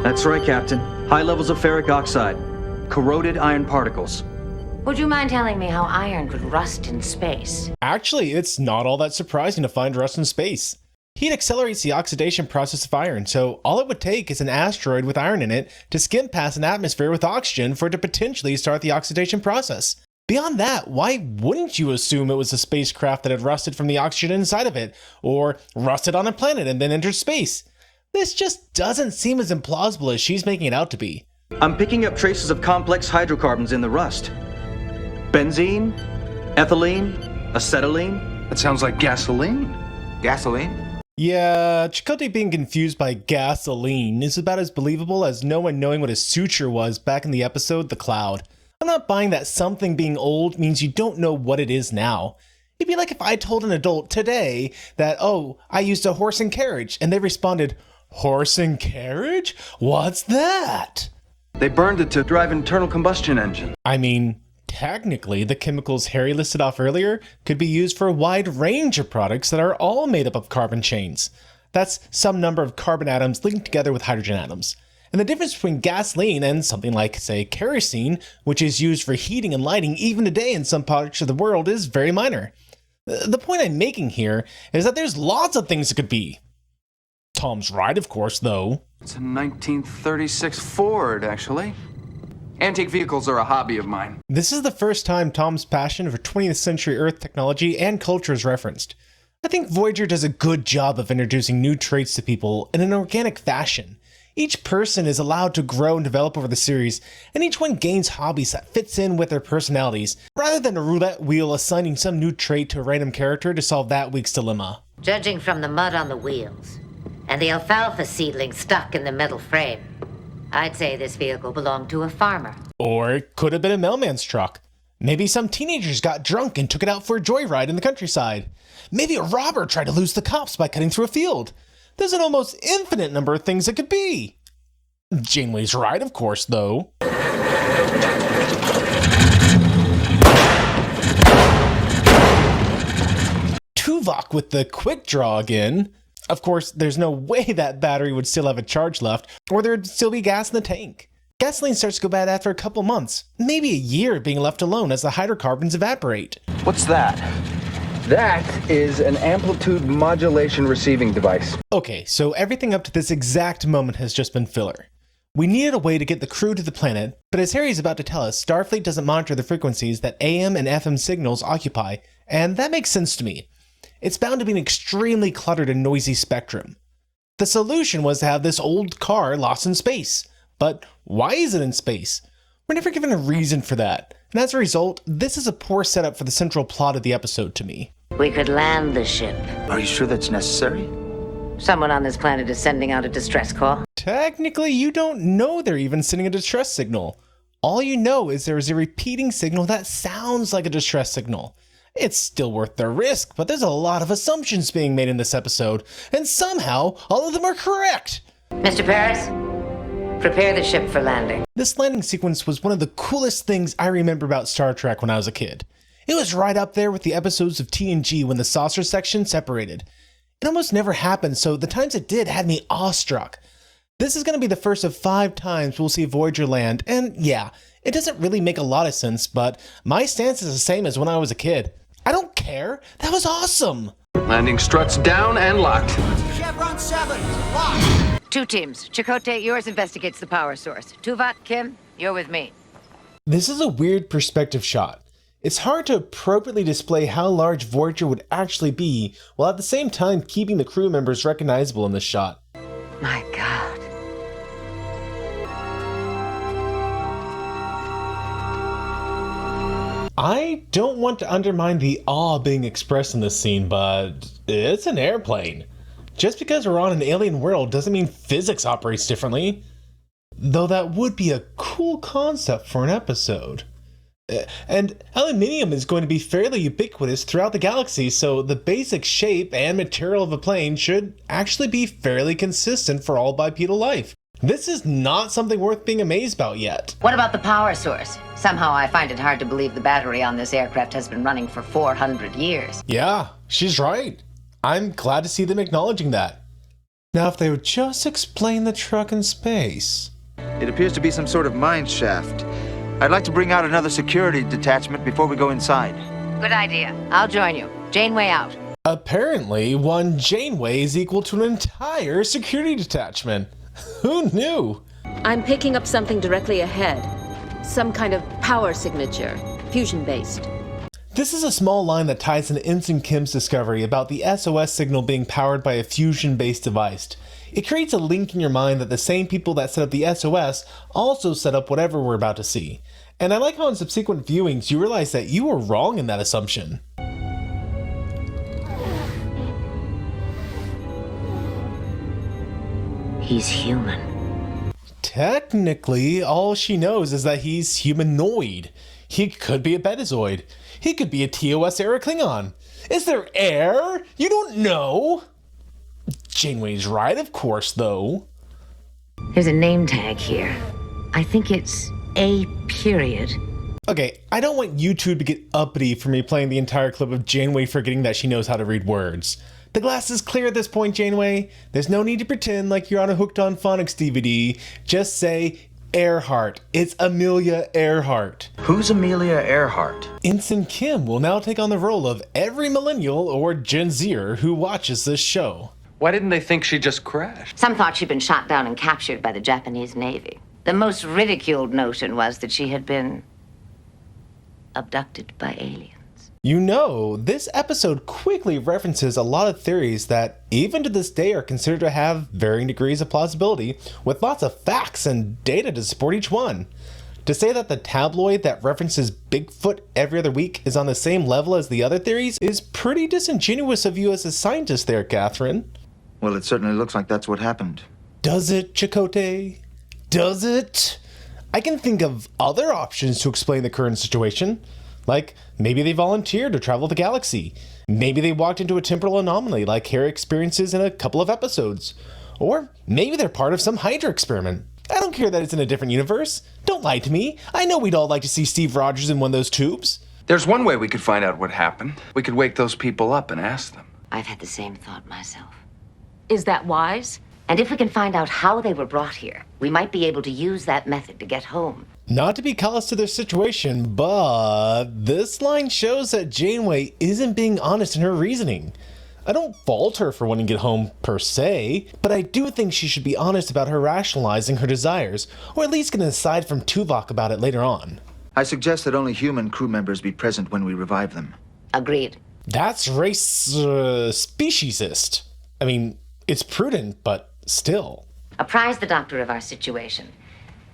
That's right, Captain. High levels of ferric oxide. Corroded iron particles. Would you mind telling me how iron could rust in space? Actually, it's not all that surprising to find rust in space. Heat accelerates the oxidation process of iron, so all it would take is an asteroid with iron in it to skim past an atmosphere with oxygen for it to potentially start the oxidation process. Beyond that, why wouldn't you assume it was a spacecraft that had rusted from the oxygen inside of it, or rusted on a planet and then entered space? This just doesn't seem as implausible as she's making it out to be. I'm picking up traces of complex hydrocarbons in the rust. Benzene, ethylene, acetylene. That sounds like gasoline. Gasoline? Yeah, Chakotay being confused by gasoline is about as believable as no one knowing what a suture was back in the episode The Cloud. I'm not buying that something being old means you don't know what it is now. It'd be like if I told an adult today that, oh, I used a horse and carriage, and they responded, horse and carriage? What's that? They burned it to drive internal combustion engine. I mean, technically, the chemicals Harry listed off earlier could be used for a wide range of products that are all made up of carbon chains. That's some number of carbon atoms linked together with hydrogen atoms. And the difference between gasoline and something like, say, kerosene, which is used for heating and lighting even today in some parts of the world, is very minor. The point I'm making here is that there's lots of things it could be. Tom's right, of course, though. It's a 1936 Ford, actually. Antique vehicles are a hobby of mine. This is the first time Tom's passion for 20th century Earth technology and culture is referenced. I think Voyager does a good job of introducing new traits to people in an organic fashion. Each person is allowed to grow and develop over the series, and each one gains hobbies that fits in with their personalities, rather than a roulette wheel assigning some new trait to a random character to solve that week's dilemma. Judging from the mud on the wheels and the alfalfa seedling stuck in the metal frame, I'd say this vehicle belonged to a farmer. Or it could have been a mailman's truck. Maybe some teenagers got drunk and took it out for a joyride in the countryside. Maybe a robber tried to lose the cops by cutting through a field. There's an almost infinite number of things it could be. Janeway's right, of course, though. Tuvok with the quick draw again. Of course, there's no way that battery would still have a charge left, or there'd still be gas in the tank. Gasoline starts to go bad after a couple months, maybe a year being left alone as the hydrocarbons evaporate. What's that? That is an amplitude modulation receiving device. Okay, so everything up to this exact moment has just been filler. We needed a way to get the crew to the planet, but as Harry's about to tell us, Starfleet doesn't monitor the frequencies that AM and FM signals occupy, and that makes sense to me. It's bound to be an extremely cluttered and noisy spectrum. The solution was to have this old car lost in space. But why is it in space? We're never given a reason for that, and as a result, this is a poor setup for the central plot of the episode to me. We could land the ship. Are you sure that's necessary? Someone on this planet is sending out a distress call. Technically, you don't know they're even sending a distress signal. All you know is there is a repeating signal that sounds like a distress signal. It's still worth the risk, but there's a lot of assumptions being made in this episode, and somehow all of them are correct. Mr. Paris, prepare the ship for landing. This landing sequence was one of the coolest things I remember about Star Trek when I was a kid. It was right up there with the episodes of TNG when the saucer section separated. It almost never happened, so the times it did had me awestruck. This is going to be the first of 5 times we'll see Voyager land, and yeah, it doesn't really make a lot of sense, but my stance is the same as when I was a kid. I don't care. That was awesome. Landing struts down and locked. Chevron 7, locked. 2 teams. Chakotay, yours investigates the power source. Tuvok, Kim, you're with me. This is a weird perspective shot. It's hard to appropriately display how large Voyager would actually be, while at the same time keeping the crew members recognizable in this shot. My God. I don't want to undermine the awe being expressed in this scene, but it's an airplane. Just because we're on an alien world doesn't mean physics operates differently. Though that would be a cool concept for an episode. And aluminium is going to be fairly ubiquitous throughout the galaxy, so the basic shape and material of a plane should actually be fairly consistent for all bipedal life. This is not something worth being amazed about yet. What about the power source? Somehow I find it hard to believe the battery on this aircraft has been running for 400 years. Yeah, she's right. I'm glad to see them acknowledging that. Now, if they would just explain the truck in space. It appears to be some sort of mine shaft. I'd like to bring out another security detachment before we go inside. Good idea. I'll join you. Janeway out. Apparently, one Janeway is equal to an entire security detachment. Who knew? I'm picking up something directly ahead. Some kind of power signature, fusion-based. This is a small line that ties into Ensign Kim's discovery about the SOS signal being powered by a fusion-based device. It creates a link in your mind that the same people that set up the SOS also set up whatever we're about to see. And I like how in subsequent viewings you realize that you were wrong in that assumption. He's human. Technically, all she knows is that he's humanoid. He could be a Betazoid. He could be a TOS era Klingon. Is there air? You don't know. Janeway's right, of course, though. There's a name tag here. I think it's A period. Okay, I don't want you two to get uppity for me playing the entire clip of Janeway forgetting that she knows how to read words. The glass is clear at this point, Janeway. There's no need to pretend like you're on a Hooked on Phonics DVD. Just say Earhart. It's Amelia Earhart. Who's Amelia Earhart? Ensign Kim will now take on the role of every millennial or Gen Zer who watches this show. Why didn't they think she just crashed? Some thought she'd been shot down and captured by the Japanese Navy. The most ridiculed notion was that she had been abducted by aliens. You know, this episode quickly references a lot of theories that, even to this day, are considered to have varying degrees of plausibility, with lots of facts and data to support each one. To say that the tabloid that references Bigfoot every other week is on the same level as the other theories is pretty disingenuous of you as a scientist there, Catherine. Well, it certainly looks like that's what happened. Does it, Chakotay? Does it? I can think of other options to explain the current situation. Like, maybe they volunteered to travel the galaxy. Maybe they walked into a temporal anomaly like Harry experiences in a couple of episodes. Or maybe they're part of some Hydra experiment. I don't care that it's in a different universe. Don't lie to me. I know we'd all like to see Steve Rogers in one of those tubes. There's one way we could find out what happened. We could wake those people up and ask them. I've had the same thought myself. Is that wise? And if we can find out how they were brought here, we might be able to use that method to get home. Not to be callous to their situation, but this line shows that Janeway isn't being honest in her reasoning. I don't fault her for wanting to get home per se, but I do think she should be honest about her rationalizing her desires, or at least get an aside from Tuvok about it later on. I suggest that only human crew members be present when we revive them. Agreed. That's race speciesist. I mean, it's prudent, but still. Apprise the doctor of our situation.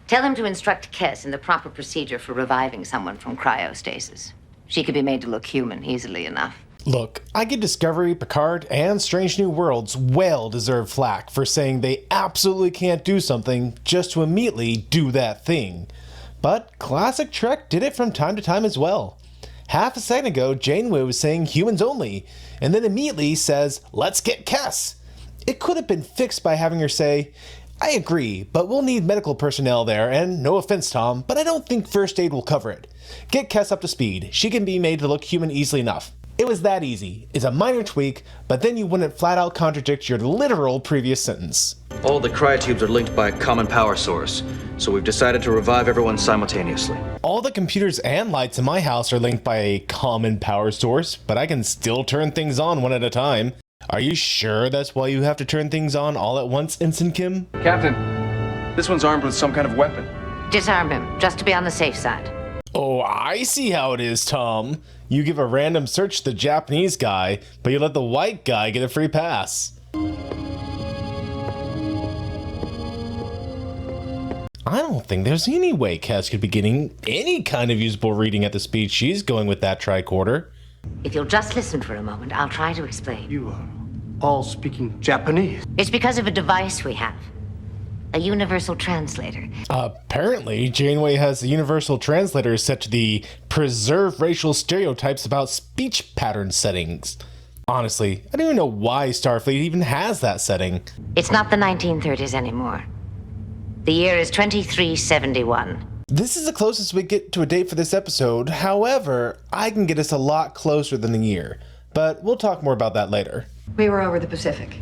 Tell him to instruct Kes in the proper procedure for reviving someone from cryostasis. She could be made to look human easily enough. Look, I give Discovery, Picard, and Strange New Worlds well-deserved flack for saying they absolutely can't do something just to immediately do that thing. But classic Trek did it from time to time as well. Half a second ago, Janeway was saying humans only, and then immediately says, let's get Kes. It could have been fixed by having her say, I agree, but we'll need medical personnel there, and no offense, Tom, but I don't think first aid will cover it. Get Kes up to speed. She can be made to look human easily enough. It was that easy. It's a minor tweak, but then you wouldn't flat out contradict your literal previous sentence. All the cryotubes are linked by a common power source, so we've decided to revive everyone simultaneously. All the computers and lights in my house are linked by a common power source, but I can still turn things on one at a time. Are you sure that's why you have to turn things on all at once, Ensign Kim? Captain, this one's armed with some kind of weapon. Disarm him, just to be on the safe side. Oh, I see how it is, Tom. You give a random search to the Japanese guy, but you let the white guy get a free pass. I don't think there's any way Kes could be getting any kind of usable reading at the speed she's going with that tricorder. If you'll just listen for a moment, I'll try to explain. You are all speaking Japanese. It's because of a device we have. A universal translator. Apparently, Janeway has the universal translator set to the preserve racial stereotypes about speech pattern settings. Honestly, I don't even know why Starfleet even has that setting. It's not the 1930s anymore. The year is 2371. This is the closest we get to a date for this episode. However, I can get us a lot closer than a year. But we'll talk more about that later. We were over the Pacific.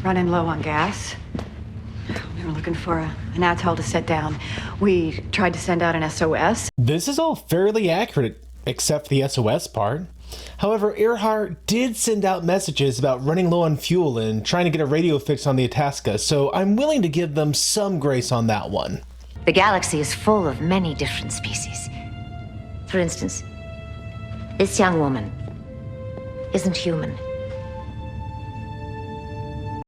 running low on gas. We were looking for an atoll to set down. We tried to send out an SOS. This is all fairly accurate, except for the SOS part. However, Earhart did send out messages about running low on fuel and trying to get a radio fix on the Itasca, so I'm willing to give them some grace on that one. The galaxy is full of many different species. For instance, this young woman isn't human.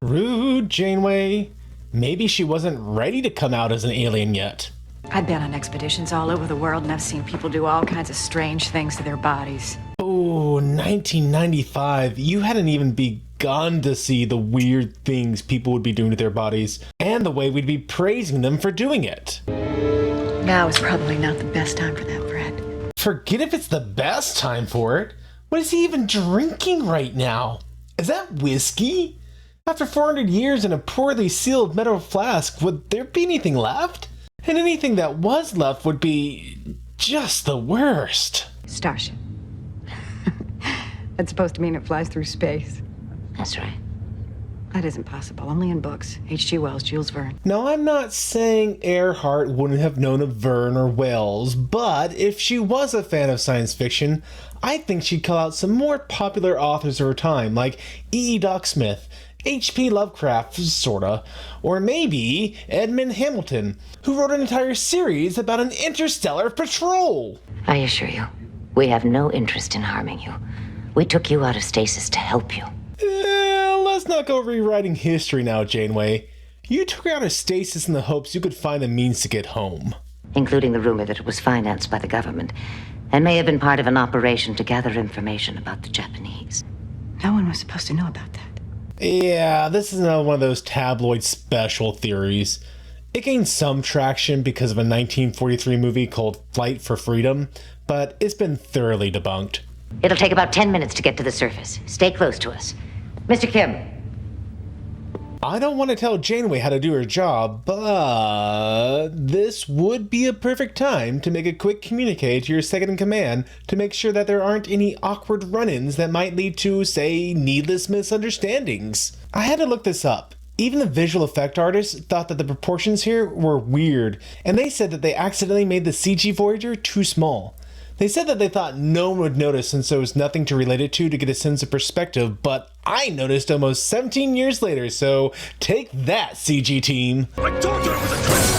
Rude, Janeway. Maybe she wasn't ready to come out as an alien yet. I've been on expeditions all over the world, and I've seen people do all kinds of strange things to their bodies. Oh, 1995. You hadn't even begun to see the weird things people would be doing to their bodies, and the way we'd be praising them for doing it. Now is probably not the best time for that, Fred. Forget if it's the best time for it. What is he even drinking right now? Is that whiskey? After 400 years in a poorly sealed metal flask, would there be anything left? And anything that was left would be just the worst. Starship. That's supposed to mean it flies through space. That's right. That isn't possible. Only in books. H.G. Wells, Jules Verne. Now, I'm not saying Earhart wouldn't have known of Verne or Wells, but if she was a fan of science fiction, I think she'd call out some more popular authors of her time, like E. E. Doc Smith, H.P. Lovecraft, sorta, or maybe Edmund Hamilton, who wrote an entire series about an interstellar patrol. I assure you, we have no interest in harming you. We took you out of stasis to help you. Let's not go rewriting history now, Janeway. You took her out of stasis in the hopes you could find a means to get home. Including the rumor that it was financed by the government, and may have been part of an operation to gather information about the Japanese. No one was supposed to know about that. Yeah, this is another one of those tabloid special theories. It gained some traction because of a 1943 movie called Flight for Freedom, but it's been thoroughly debunked. It'll take about 10 minutes to get to the surface. Stay close to us. Mr. Kim. I don't want to tell Janeway how to do her job, but this would be a perfect time to make a quick communique to your second in command to make sure that there aren't any awkward run-ins that might lead to, say, needless misunderstandings. I had to look this up. Even the visual effect artists thought that the proportions here were weird, and they said that they accidentally made the CG Voyager too small. They said that they thought no one would notice since there was nothing to relate it to get a sense of perspective, but I noticed almost 17 years later, so take that, CG team. I told you it was a twist!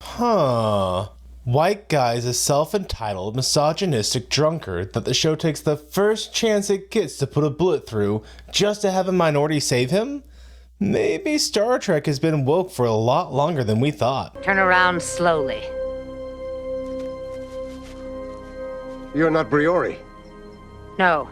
Huh. White guy's a self-entitled, misogynistic drunkard that the show takes the first chance it gets to put a bullet through just to have a minority save him? Maybe Star Trek has been woke for a lot longer than we thought. Turn around slowly. You're not Briori. No.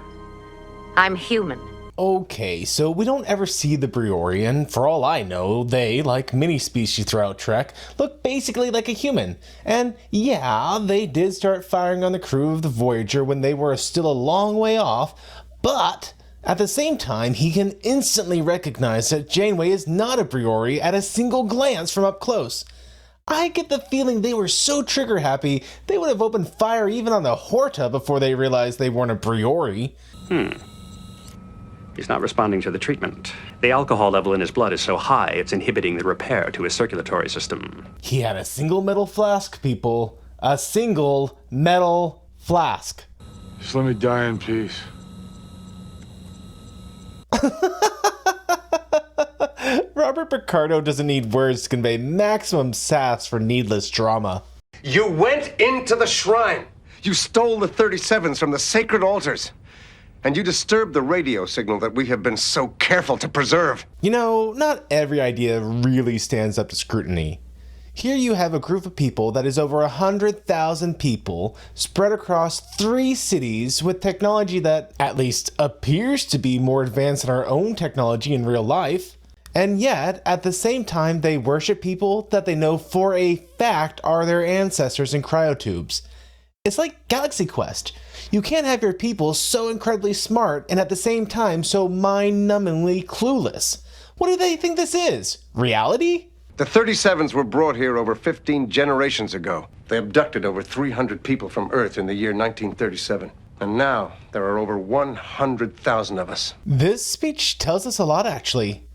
I'm human. Okay, so we don't ever see the Briori, and for all I know, they, like many species throughout Trek, look basically like a human. And yeah, they did start firing on the crew of the Voyager when they were still a long way off, but at the same time, he can instantly recognize that Janeway is not a Briori at a single glance from up close. I get the feeling they were so trigger happy, they would have opened fire even on the Horta before they realized they weren't a Briori. He's not responding to the treatment. The alcohol level in his blood is so high, it's inhibiting the repair to his circulatory system. He had a single metal flask, people. A single metal flask. Just let me die in peace. Robert Picardo doesn't need words to convey maximum sass for needless drama. You went into the shrine. You stole the 37s from the sacred altars. And you disturbed the radio signal that we have been so careful to preserve. You know, not every idea really stands up to scrutiny. Here you have a group of people that is over 100,000 people spread across 3 cities with technology that at least appears to be more advanced than our own technology in real life. And yet, at the same time, they worship people that they know for a fact are their ancestors in cryotubes. It's like Galaxy Quest. You can't have your people so incredibly smart and at the same time so mind-numbingly clueless. What do they think this is? Reality? The 37s were brought here over 15 generations ago. They abducted over 300 people from Earth in the year 1937. And now, there are over 100,000 of us. This speech tells us a lot, actually.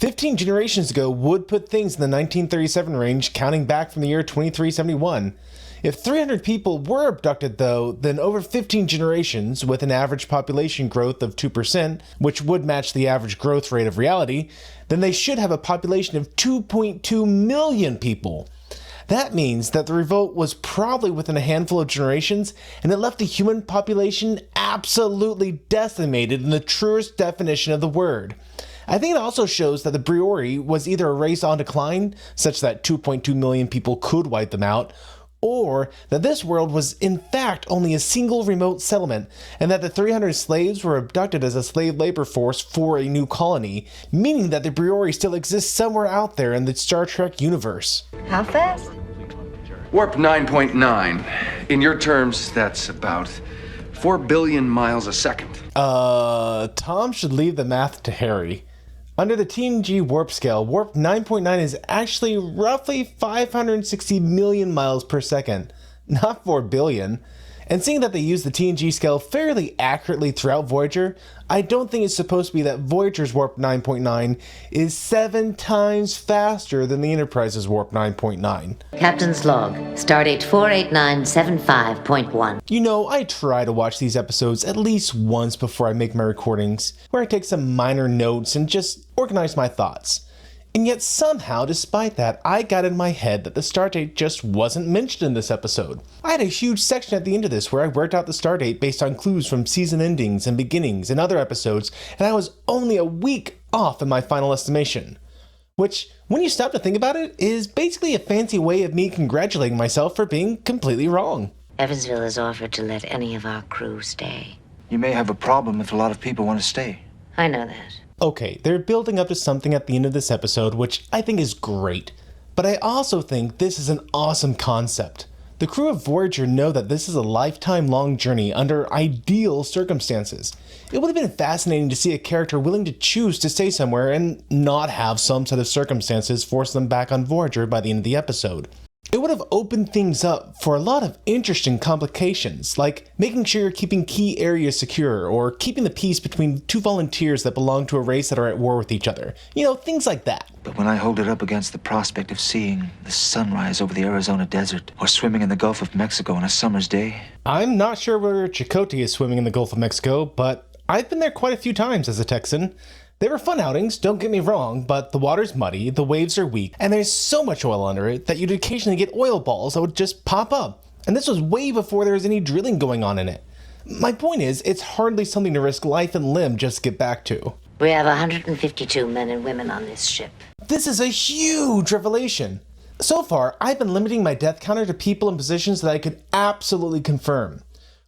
15 generations ago would put things in the 1937 range, counting back from the year 2371. If 300 people were abducted, though, then over 15 generations, with an average population growth of 2%, which would match the average growth rate of reality, then they should have a population of 2.2 million people. That means that the revolt was probably within a handful of generations, and it left the human population absolutely decimated in the truest definition of the word. I think it also shows that the Briori was either a race on decline, such that 2.2 million people could wipe them out, or that this world was in fact only a single remote settlement, and that the 300 slaves were abducted as a slave labor force for a new colony, meaning that the Briori still exist somewhere out there in the Star Trek universe. How fast? Warp 9.9. In your terms, that's about 4 billion miles a second. Tom should leave the math to Harry. Under the TNG warp scale, warp 9.9 is actually roughly 560 million miles per second, not 4 billion. And seeing that they use the TNG scale fairly accurately throughout Voyager, I don't think it's supposed to be that Voyager's warp 9.9 is 7 times faster than the Enterprise's warp 9.9. Captain's log, stardate 48975.1. You know, I try to watch these episodes at least once before I make my recordings, where I take some minor notes and just organize my thoughts. And yet somehow, despite that, I got in my head that the stardate just wasn't mentioned in this episode. I had a huge section at the end of this where I worked out the stardate based on clues from season endings and beginnings and other episodes, and I was only a week off in my final estimation. Which, when you stop to think about it, is basically a fancy way of me congratulating myself for being completely wrong. Evansville has offered to let any of our crew stay. You may have a problem if a lot of people want to stay. I know that. Okay, they're building up to something at the end of this episode, which I think is great. But I also think this is an awesome concept. The crew of Voyager know that this is a lifetime-long journey under ideal circumstances. It would have been fascinating to see a character willing to choose to stay somewhere and not have some set of circumstances force them back on Voyager by the end of the episode. It would have opened things up for a lot of interesting complications, like making sure you're keeping key areas secure, or keeping the peace between two volunteers that belong to a race that are at war with each other. You know, things like that. But when I hold it up against the prospect of seeing the sunrise over the Arizona desert, or swimming in the Gulf of Mexico on a summer's day... I'm not sure where Chakotay is swimming in the Gulf of Mexico, but I've been there quite a few times as a Texan. They were fun outings, don't get me wrong, but the water's muddy, the waves are weak, and there's so much oil under it that you'd occasionally get oil balls that would just pop up. And this was way before there was any drilling going on in it. My point is, it's hardly something to risk life and limb just to get back to. We have 152 men and women on this ship. This is a huge revelation. So far, I've been limiting my death counter to people in positions that I could absolutely confirm.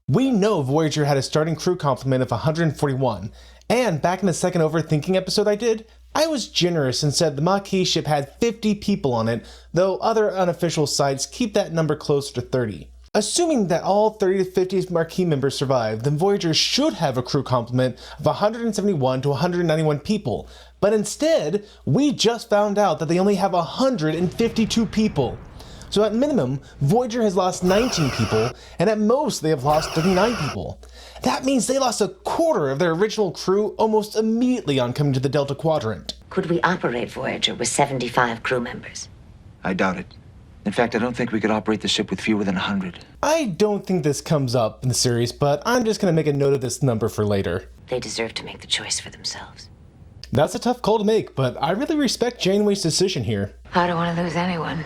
We know Voyager had a starting crew complement of 141, and back in the second overthinking episode I did, I was generous and said the Maquis ship had 50 people on it, though other unofficial sites keep that number closer to 30. Assuming that all 30 to 50 Maquis members survive, then Voyager should have a crew complement of 171 to 191 people, but instead, we just found out that they only have 152 people. So at minimum, Voyager has lost 19 people, and at most they have lost 39 people. That means they lost a quarter of their original crew almost immediately on coming to the Delta Quadrant. Could we operate Voyager with 75 crew members? I doubt it. In fact, I don't think we could operate the ship with fewer than 100. I don't think this comes up in the series, but I'm just going to make a note of this number for later. They deserve to make the choice for themselves. That's a tough call to make, but I really respect Janeway's decision here. I don't want to lose anyone.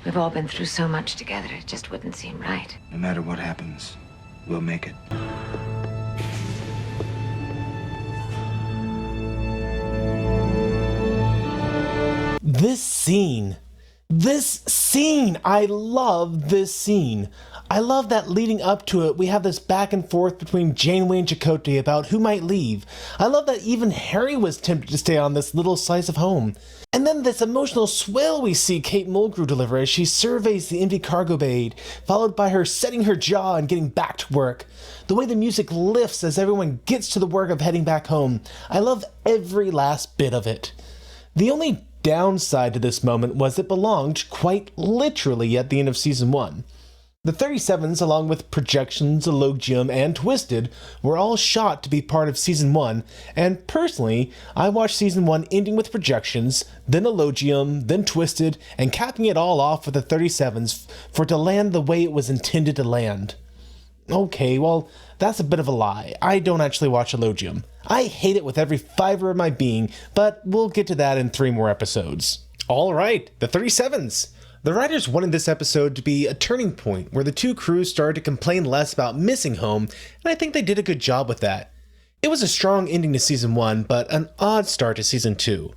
We've all been through so much together, it just wouldn't seem right. No matter what happens, we'll make it. This scene, I love this scene. I love that leading up to it, we have this back and forth between Janeway and Chakotay about who might leave. I love that even Harry was tempted to stay on this little slice of home. And then this emotional swell we see Kate Mulgrew deliver as she surveys the empty cargo bay, followed by her setting her jaw and getting back to work. The way the music lifts as everyone gets to the work of heading back home. I love every last bit of it. The only downside to this moment was it belonged quite literally at the end of Season 1. The 37s, along with Projections, Elogium, and Twisted, were all shot to be part of Season 1, and personally, I watched Season 1 ending with Projections, then Elogium, then Twisted, and capping it all off with the 37s for it to land the way it was intended to land. Okay, well, that's a bit of a lie. I don't actually watch Elogium. I hate it with every fiber of my being, but we'll get to that in 3 more episodes. Alright, the 37s! The writers wanted this episode to be a turning point where the two crews started to complain less about missing home, and I think they did a good job with that. It was a strong ending to Season 1, but an odd start to Season 2.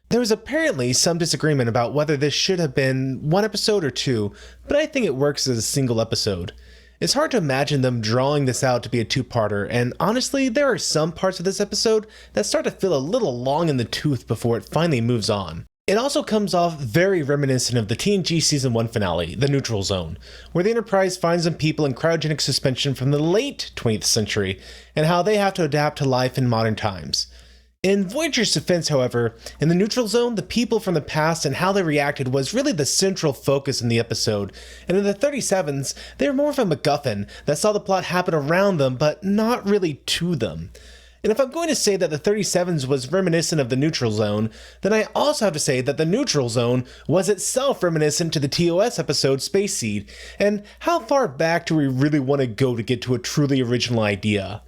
There was apparently some disagreement about whether this should have been 1 episode or 2, but I think it works as a single episode. It's hard to imagine them drawing this out to be a 2-parter, and honestly, there are some parts of this episode that start to feel a little long in the tooth before it finally moves on. It also comes off very reminiscent of the TNG Season 1 finale, The Neutral Zone, where the Enterprise finds some people in cryogenic suspension from the late 20th century, and how they have to adapt to life in modern times. In Voyager's defense, however, in the Neutral Zone, the people from the past and how they reacted was really the central focus in the episode, and in the 37s, they were more of a MacGuffin that saw the plot happen around them, but not really to them. And if I'm going to say that the 37s was reminiscent of the Neutral Zone, then I also have to say that the Neutral Zone was itself reminiscent to the TOS episode Space Seed, and how far back do we really want to go to get to a truly original idea?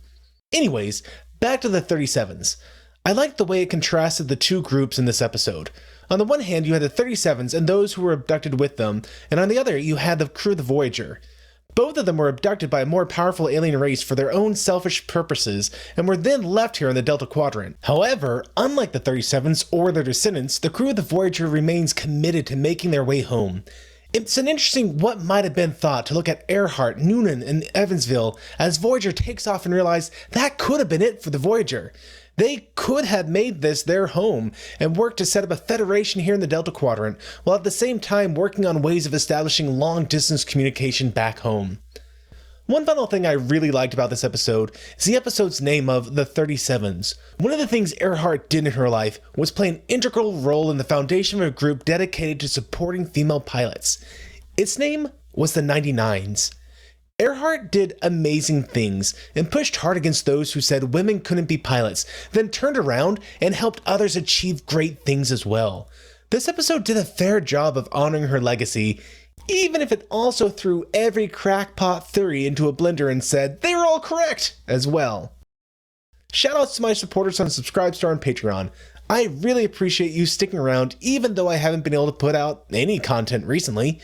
Anyways, back to the 37s. I liked the way it contrasted the two groups in this episode. On the one hand, you had the 37s and those who were abducted with them, and on the other, you had the crew of the Voyager. Both of them were abducted by a more powerful alien race for their own selfish purposes, and were then left here in the Delta Quadrant. However, unlike the 37s or their descendants, the crew of the Voyager remains committed to making their way home. It's an interesting what might have been thought to look at Earhart, Noonan, and Evansville as Voyager takes off and realize that could have been it for the Voyager. They could have made this their home and worked to set up a federation here in the Delta Quadrant, while at the same time working on ways of establishing long-distance communication back home. One final thing I really liked about this episode is the episode's name of The 37s. One of the things Earhart did in her life was play an integral role in the foundation of a group dedicated to supporting female pilots. Its name was the 99s. Earhart did amazing things and pushed hard against those who said women couldn't be pilots, then turned around and helped others achieve great things as well. This episode did a fair job of honoring her legacy, even if it also threw every crackpot theory into a blender and said they were all correct as well. Shoutouts to my supporters on Subscribestar and Patreon. I really appreciate you sticking around even though I haven't been able to put out any content recently.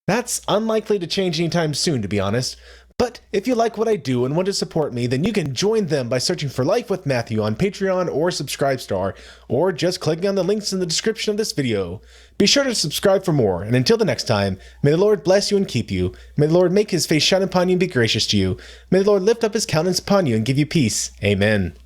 That's unlikely to change anytime soon, to be honest. But if you like what I do and want to support me, then you can join them by searching for Life with Matthew on Patreon or Subscribestar, or just clicking on the links in the description of this video. Be sure to subscribe for more, and until the next time, may the Lord bless you and keep you. May the Lord make his face shine upon you and be gracious to you. May the Lord lift up his countenance upon you and give you peace. Amen.